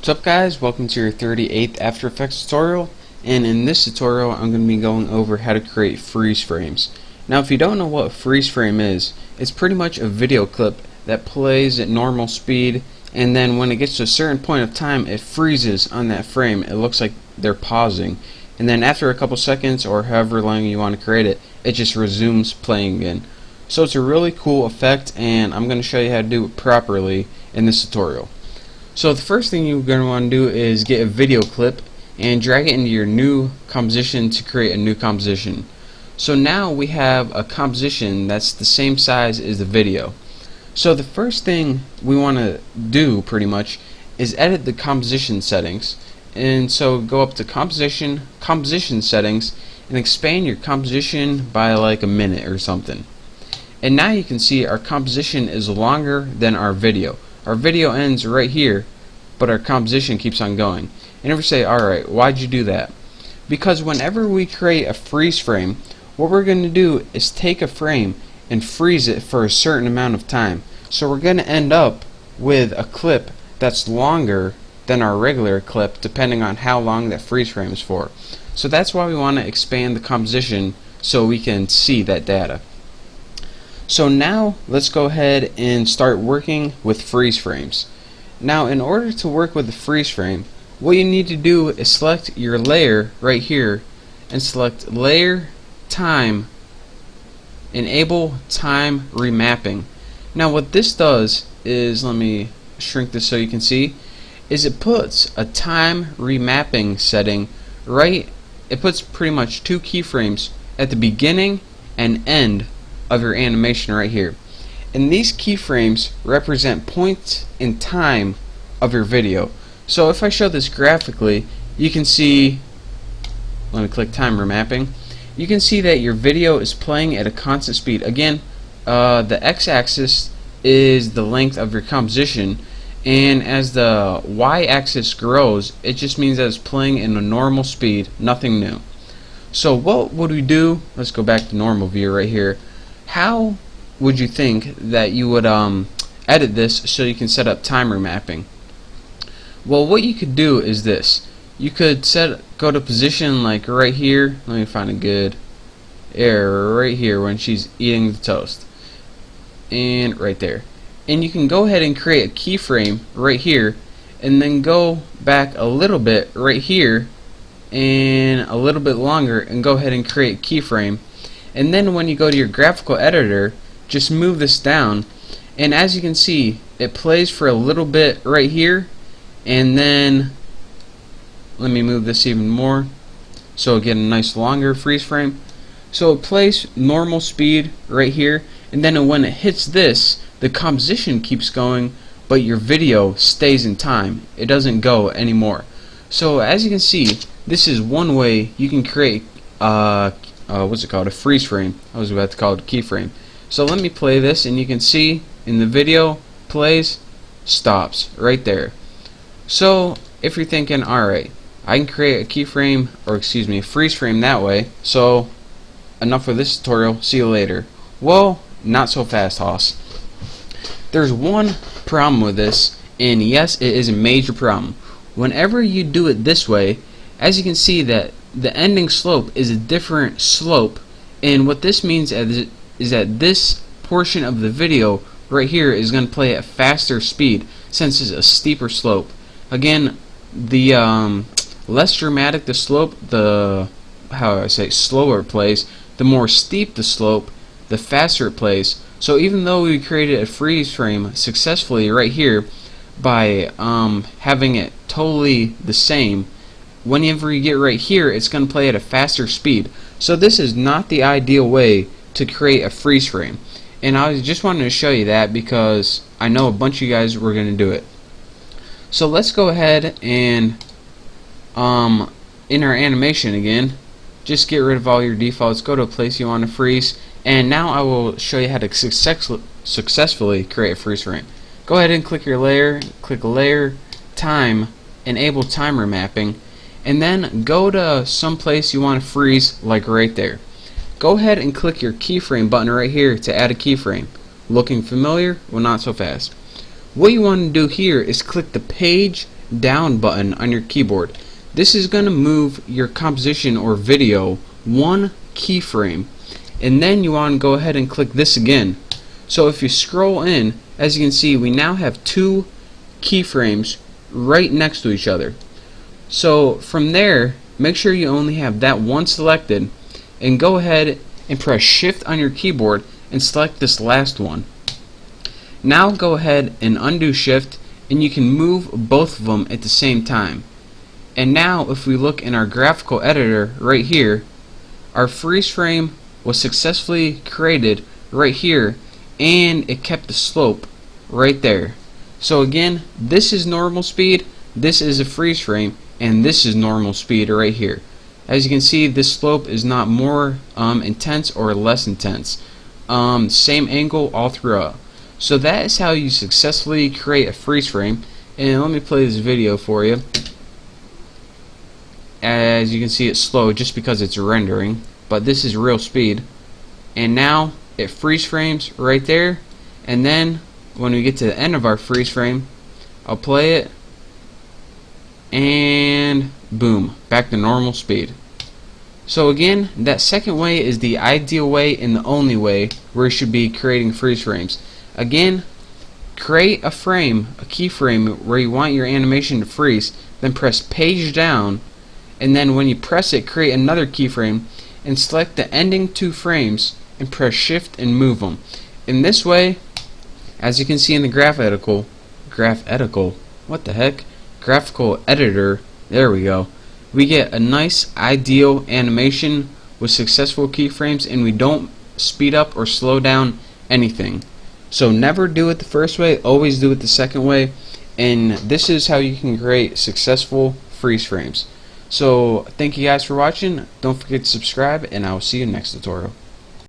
What's up guys, welcome to your 38th After Effects tutorial, and in this tutorial I'm going to be going over how to create freeze frames. Now if you don't know what a freeze frame is, it's pretty much a video clip that plays at normal speed, and then when it gets to a certain point of time it freezes on that frame. It looks like they're pausing, and then after a couple seconds or however long you want to create it, it just resumes playing again. So it's a really cool effect, and I'm going to show you how to do it properly in this tutorial. So the first thing you're going to want to do is get a video clip and drag it into your new composition to create a new composition. So now we have a composition that's the same size as the video. So the first thing we want to do pretty much is edit the composition settings. And so go up to composition settings, and expand your composition by like a minute or something. And now you can see our composition is longer than our video. Our video ends right here, but our composition keeps on going. And if you say, alright, why'd you do that? Because whenever we create a freeze frame, what we're going to do is take a frame and freeze it for a certain amount of time. So we're going to end up with a clip that's longer than our regular clip, depending on how long that freeze frame is for. So that's why we want to expand the composition so we can see that data. So now let's go ahead and start working with freeze frames. Now in order to work with the freeze frame, what you need to do is select your layer right here and select Layer, Time, Enable Time Remapping. Now what this does is, let me shrink this so you can see, is it puts a time remapping setting right, it puts pretty much two keyframes at the beginning and end of your animation right here. And these keyframes represent points in time of your video. So if I show this graphically, you can see, let me click time remapping, you can see that your video is playing at a constant speed. Again, the x-axis is the length of your composition, and as the y-axis grows, it just means that it's playing in a normal speed, nothing new. So what would we do? Let's go back to normal view right here. How would you think that you would edit this so you can set up time remapping? Well, what you could do is this. You could go to position like right here. Let me find a good area right here when she's eating the toast. And right there. And you can go ahead and create a keyframe right here, and then go back a little bit right here and a little bit longer and go ahead and create a keyframe. And then when you go to your graphical editor, just move this down, and as you can see, it plays for a little bit right here, and then let me move this even more so it'll get a nice longer freeze frame. So it plays normal speed right here, and then when it hits this, the composition keeps going, but your video stays in time. It doesn't go anymore. So as you can see, this is one way you can create what's it called, a freeze frame. I was about to call it a keyframe. So let me play this, and you can see in the video, plays, stops right there. So if you're thinking, alright, I can create a keyframe, or excuse me, a freeze frame that way, so enough for this tutorial, see you later. Well, not so fast, Hoss. There's one problem with this, and yes, it is a major problem. Whenever you do it this way, as you can see that the ending slope is a different slope, and what this means is that this portion of the video right here is going to play at faster speed since it's a steeper slope. Again, the less dramatic the slope, the slower it plays. The more steep the slope, the faster it plays. So even though we created a freeze frame successfully right here by having it totally the same, whenever you get right here, it's going to play at a faster speed. So this is not the ideal way to create a freeze frame, and I just wanted to show you that because I know a bunch of you guys were going to do it. So let's go ahead and in our animation again, just get rid of all your defaults, go to a place you want to freeze, and now I will show you how to successfully create a freeze frame. Go ahead and click your layer, click Layer, Time, Enable Time Remapping, and then go to some place you want to freeze, like right there. Go ahead and click your keyframe button right here to add a keyframe. Looking familiar? Well, not so fast. What you want to do here is click the page down button on your keyboard. This is going to move your composition or video one keyframe, and then you want to go ahead and click this again. So if you scroll in, as you can see, we now have two keyframes right next to each other. So from there, make sure you only have that one selected, and go ahead and press shift on your keyboard and select this last one. Now go ahead and undo shift, and you can move both of them at the same time. And now if we look in our graphical editor right here, our freeze frame was successfully created right here, and it kept the slope right there. So again, this is normal speed, this is a freeze frame, and this is normal speed right here. As you can see, this slope is not more intense or less intense. Same angle all throughout. So that is how you successfully create a freeze frame. And let me play this video for you. As you can see, it's slow just because it's rendering, but this is real speed. And now it freeze frames right there, and then when we get to the end of our freeze frame, I'll play it, and boom, back to normal speed. So again, that second way is the ideal way and the only way where you should be creating freeze frames. Again, create a frame, a keyframe where you want your animation to freeze, then press page down, and then when you press it, create another keyframe and select the ending two frames and press shift and move them. In this way, as you can see in the graphical editor, there we go, we get a nice ideal animation with successful keyframes, and we don't speed up or slow down anything. So never do it the first way, always do it the second way, and this is how you can create successful freeze frames. So thank you guys for watching. Don't forget to subscribe, and I will see you next tutorial.